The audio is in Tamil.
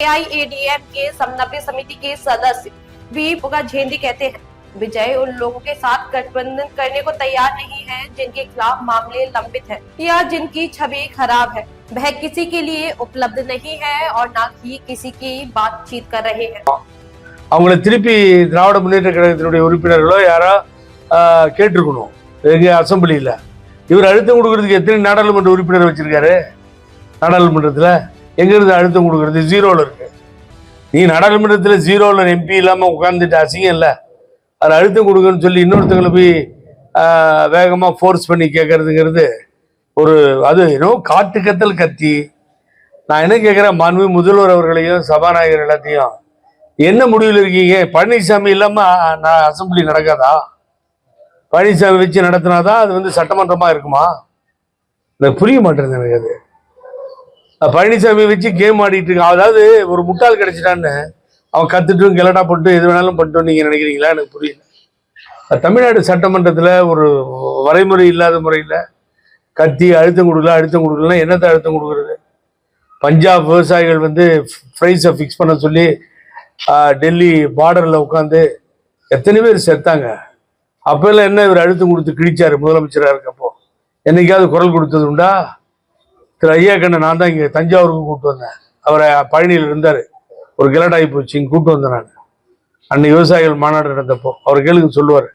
एआईएडीएम के समन्वय समिति के सदस्य भी पुगा झेंदी कहते हैं विजय उन लोगों के साथ गठबंधन करने को तैयार नहीं है जिनके खिलाफ मामले लंबित है या जिनकी छवि खराब है। वह किसी के लिए उपलब्ध नहीं है और न ही किसी की बातचीत कर रहे हैं। அவங்கள திருப்பி திராவிட முன்னேற்ற கழகத்தினுடைய உறுப்பினர்களோ யாரோ கேட்டிருக்கணும் எங்க அசம்பிளியில். இவர் அழுத்தம் கொடுக்கறதுக்கு எத்தனை நாடாளுமன்ற உறுப்பினர் வச்சிருக்காரு? நாடாளுமன்றத்தில் எங்கிருந்து அழுத்தம் கொடுக்கறது? ஜீரோவில் இருக்கு. நீ நாடாளுமன்றத்தில் ஜீரோவில் எம்பி இல்லாமல் உட்கார்ந்துட்டு அசிங்கம் இல்லை. அது அழுத்தம் கொடுக்கணும்னு சொல்லி இன்னொருத்தங்களை போய் வேகமாக ஃபோர்ஸ் பண்ணி கேட்கறதுங்கிறது ஒரு அது ஏதோ காட்டு கத்தல் கத்தி. நான் என்ன கேட்குறேன், மாண்பு முதல்வர் அவர்களையும் சபாநாயகர் எல்லாத்தையும் என்ன முடிவில் இருக்கீங்க? பழனிசாமி இல்லாமல் நான் அசம்பிளி நடக்காதா? பழனிசாமி வச்சு நடத்தினாதான் அது சட்டமன்றமாக இருக்குமா? எனக்கு புரிய மாட்டேங்குது எனக்கு. அது பழனிசாமி வச்சு கேம் ஆடிட்டு இருக்கான். அதாவது ஒரு முட்டாள் கிடைச்சிட்டான்னு அவன் கத்துட்டும் கிளட்டா போட்டு எது வேணாலும் பண்ணிட்டோம் நீங்கள் நினைக்கிறீங்களா? எனக்கு புரியல. தமிழ்நாடு சட்டமன்றத்தில் ஒரு வரைமுறை இல்லாத முறையில் கத்தி அழுத்தம் கொடுக்கலன்னா என்னத்தை அழுத்தம் கொடுக்குறது? பஞ்சாப் விவசாயிகள் ப்ரைஸை ஃபிக்ஸ் பண்ண சொல்லி டெல்லி பார்டரில் உட்காந்து எத்தனை பேர் செத்தாங்க. அப்போல்லாம் என்ன இவர் அழுத்தம் கொடுத்து கிழிச்சாரு முதலமைச்சராக இருக்கப்போ? என்னைக்காவது குரல் கொடுத்தது உண்டா? திரு ஐயா கண்ணன் நான் தான் இங்கே தஞ்சாவூருக்கு கூப்பிட்டு வந்தேன். அவரை பழனியில் இருந்தார். ஒரு கிளடாகி போச்சு, இங்கே கூப்பிட்டு வந்தேன் நான். அன்னைக்கு விவசாயிகள் மாநாடு நடந்தப்போ அவர் கேளுங்க சொல்லுவார்.